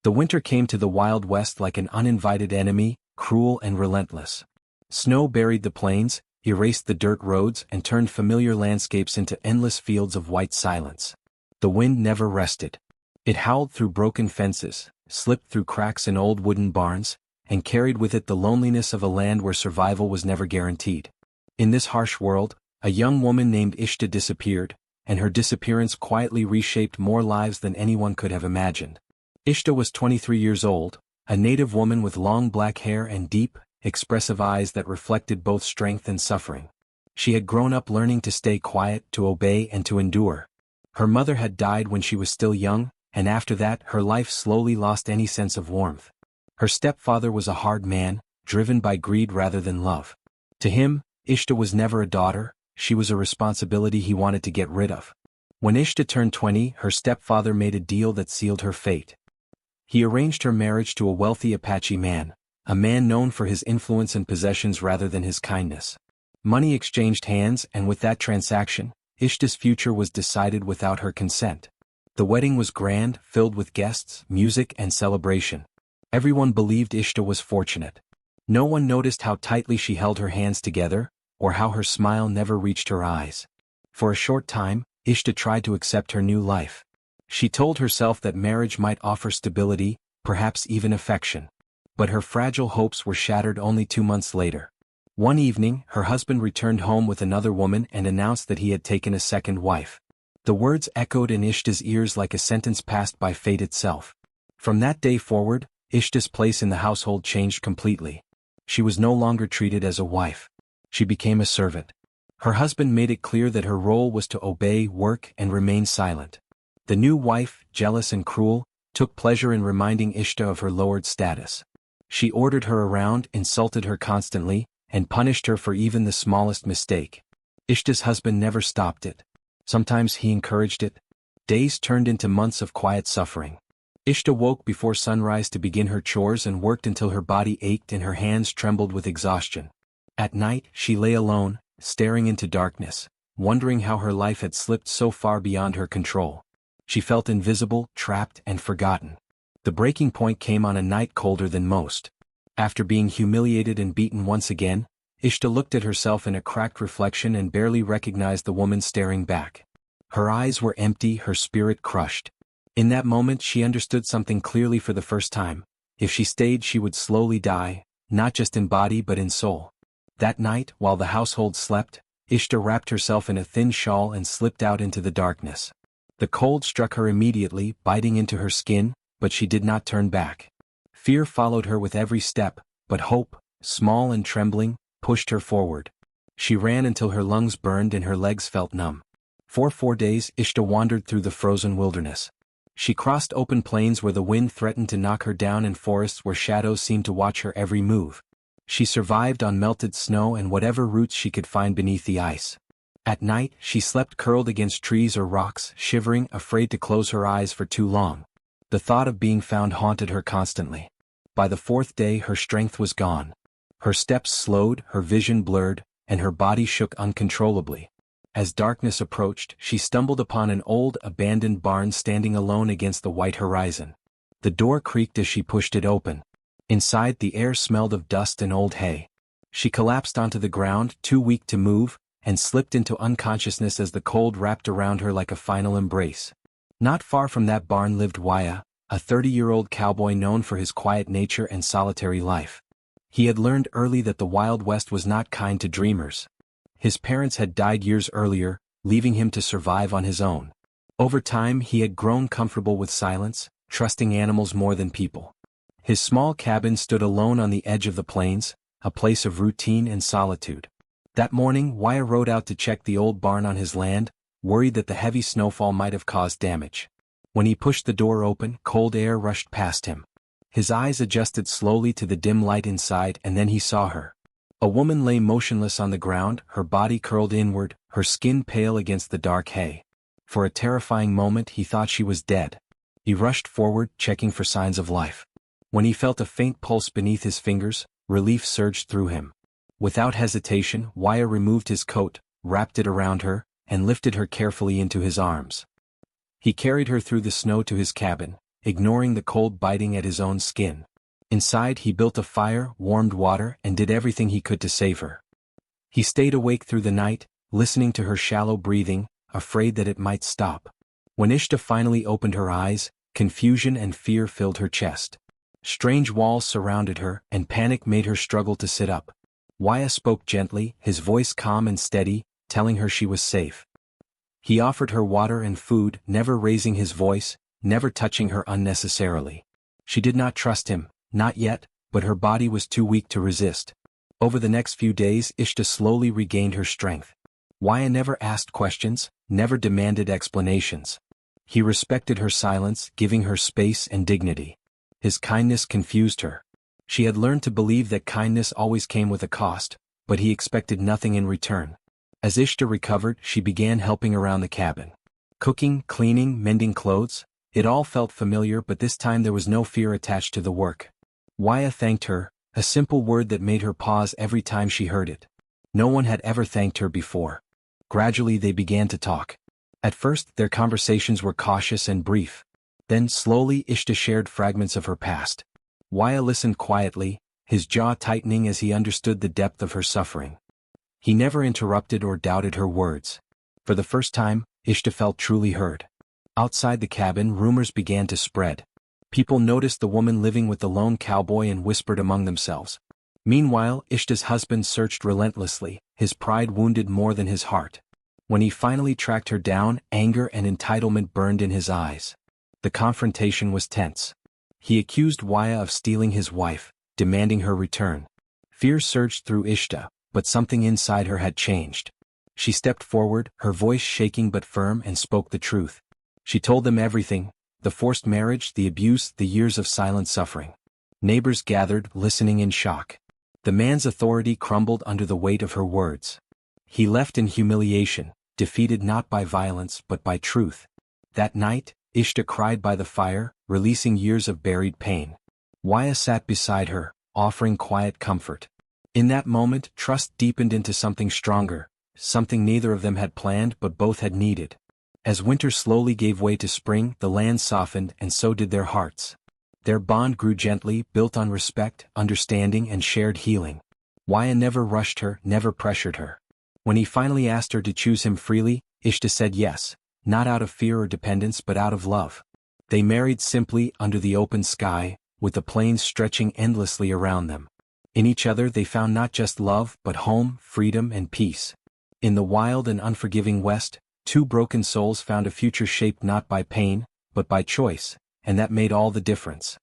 The winter came to the Wild West like an uninvited enemy, cruel and relentless. Snow buried the plains, erased the dirt roads and turned familiar landscapes into endless fields of white silence. The wind never rested. It howled through broken fences, slipped through cracks in old wooden barns, and carried with it the loneliness of a land where survival was never guaranteed. In this harsh world, a young woman named Ishta disappeared, and her disappearance quietly reshaped more lives than anyone could have imagined. Ishta was 23 years old, a native woman with long black hair and deep, expressive eyes that reflected both strength and suffering. She had grown up learning to stay quiet, to obey and to endure. Her mother had died when she was still young, and after that her life slowly lost any sense of warmth. Her stepfather was a hard man, driven by greed rather than love. To him, Ishta was never a daughter, she was a responsibility he wanted to get rid of. When Ishta turned 20, her stepfather made a deal that sealed her fate. He arranged her marriage to a wealthy Apache man, a man known for his influence and possessions rather than his kindness. Money exchanged hands, and with that transaction, Ishta's future was decided without her consent. The wedding was grand, filled with guests, music and celebration. Everyone believed Ishta was fortunate. No one noticed how tightly she held her hands together, or how her smile never reached her eyes. For a short time, Ishta tried to accept her new life. She told herself that marriage might offer stability, perhaps even affection. But her fragile hopes were shattered only 2 months later. One evening, her husband returned home with another woman and announced that he had taken a second wife. The words echoed in Ishta's ears like a sentence passed by fate itself. From that day forward, Ishta's place in the household changed completely. She was no longer treated as a wife. She became a servant. Her husband made it clear that her role was to obey, work, and remain silent. The new wife, jealous and cruel, took pleasure in reminding Ishta of her lowered status. She ordered her around, insulted her constantly, and punished her for even the smallest mistake. Ishta's husband never stopped it. Sometimes he encouraged it. Days turned into months of quiet suffering. Ishta woke before sunrise to begin her chores and worked until her body ached and her hands trembled with exhaustion. At night, she lay alone, staring into darkness, wondering how her life had slipped so far beyond her control. She felt invisible, trapped, and forgotten. The breaking point came on a night colder than most. After being humiliated and beaten once again, Ishta looked at herself in a cracked reflection and barely recognized the woman staring back. Her eyes were empty, her spirit crushed. In that moment she understood something clearly for the first time. If she stayed, she would slowly die, not just in body but in soul. That night, while the household slept, Ishta wrapped herself in a thin shawl and slipped out into the darkness. The cold struck her immediately, biting into her skin, but she did not turn back. Fear followed her with every step, but hope, small and trembling, pushed her forward. She ran until her lungs burned and her legs felt numb. For 4 days, Ishta wandered through the frozen wilderness. She crossed open plains where the wind threatened to knock her down and forests where shadows seemed to watch her every move. She survived on melted snow and whatever roots she could find beneath the ice. At night, she slept curled against trees or rocks, shivering, afraid to close her eyes for too long. The thought of being found haunted her constantly. By the 4th day, her strength was gone. Her steps slowed, her vision blurred, and her body shook uncontrollably. As darkness approached, she stumbled upon an old, abandoned barn standing alone against the white horizon. The door creaked as she pushed it open. Inside, the air smelled of dust and old hay. She collapsed onto the ground, too weak to move, and slipped into unconsciousness as the cold wrapped around her like a final embrace. Not far from that barn lived Waya, a 30-year-old cowboy known for his quiet nature and solitary life. He had learned early that the Wild West was not kind to dreamers. His parents had died years earlier, leaving him to survive on his own. Over time, he had grown comfortable with silence, trusting animals more than people. His small cabin stood alone on the edge of the plains, a place of routine and solitude. That morning, Waya rode out to check the old barn on his land, worried that the heavy snowfall might have caused damage. When he pushed the door open, cold air rushed past him. His eyes adjusted slowly to the dim light inside, and then he saw her. A woman lay motionless on the ground, her body curled inward, her skin pale against the dark hay. For a terrifying moment he thought she was dead. He rushed forward, checking for signs of life. When he felt a faint pulse beneath his fingers, relief surged through him. Without hesitation, Waya removed his coat, wrapped it around her, and lifted her carefully into his arms. He carried her through the snow to his cabin, ignoring the cold biting at his own skin. Inside he built a fire, warmed water, and did everything he could to save her. He stayed awake through the night, listening to her shallow breathing, afraid that it might stop. When Ishta finally opened her eyes, confusion and fear filled her chest. Strange walls surrounded her, and panic made her struggle to sit up. Waya spoke gently, his voice calm and steady, telling her she was safe. He offered her water and food, never raising his voice, never touching her unnecessarily. She did not trust him, not yet, but her body was too weak to resist. Over the next few days Ishta slowly regained her strength. Waya never asked questions, never demanded explanations. He respected her silence, giving her space and dignity. His kindness confused her. She had learned to believe that kindness always came with a cost, but he expected nothing in return. As Ishta recovered, she began helping around the cabin. Cooking, cleaning, mending clothes, it all felt familiar, but this time there was no fear attached to the work. Waya thanked her, a simple word that made her pause every time she heard it. No one had ever thanked her before. Gradually they began to talk. At first their conversations were cautious and brief. Then slowly Ishta shared fragments of her past. Waya listened quietly, his jaw tightening as he understood the depth of her suffering. He never interrupted or doubted her words. For the first time, Ishta felt truly heard. Outside the cabin, rumors began to spread. People noticed the woman living with the lone cowboy and whispered among themselves. Meanwhile, Ishta's husband searched relentlessly, his pride wounded more than his heart. When he finally tracked her down, anger and entitlement burned in his eyes. The confrontation was tense. He accused Waya of stealing his wife, demanding her return. Fear surged through Ishta, but something inside her had changed. She stepped forward, her voice shaking but firm, and spoke the truth. She told them everything: the forced marriage, the abuse, the years of silent suffering. Neighbors gathered, listening in shock. The man's authority crumbled under the weight of her words. He left in humiliation, defeated not by violence but by truth. That night, Ishta cried by the fire, releasing years of buried pain. Waya sat beside her, offering quiet comfort. In that moment, trust deepened into something stronger, something neither of them had planned but both had needed. As winter slowly gave way to spring, the land softened, and so did their hearts. Their bond grew gently, built on respect, understanding, and shared healing. Waya never rushed her, never pressured her. When he finally asked her to choose him freely, Ishta said yes, not out of fear or dependence but out of love. They married simply, under the open sky, with the plains stretching endlessly around them. In each other they found not just love but home, freedom, and peace. In the wild and unforgiving West, two broken souls found a future shaped not by pain, but by choice, and that made all the difference.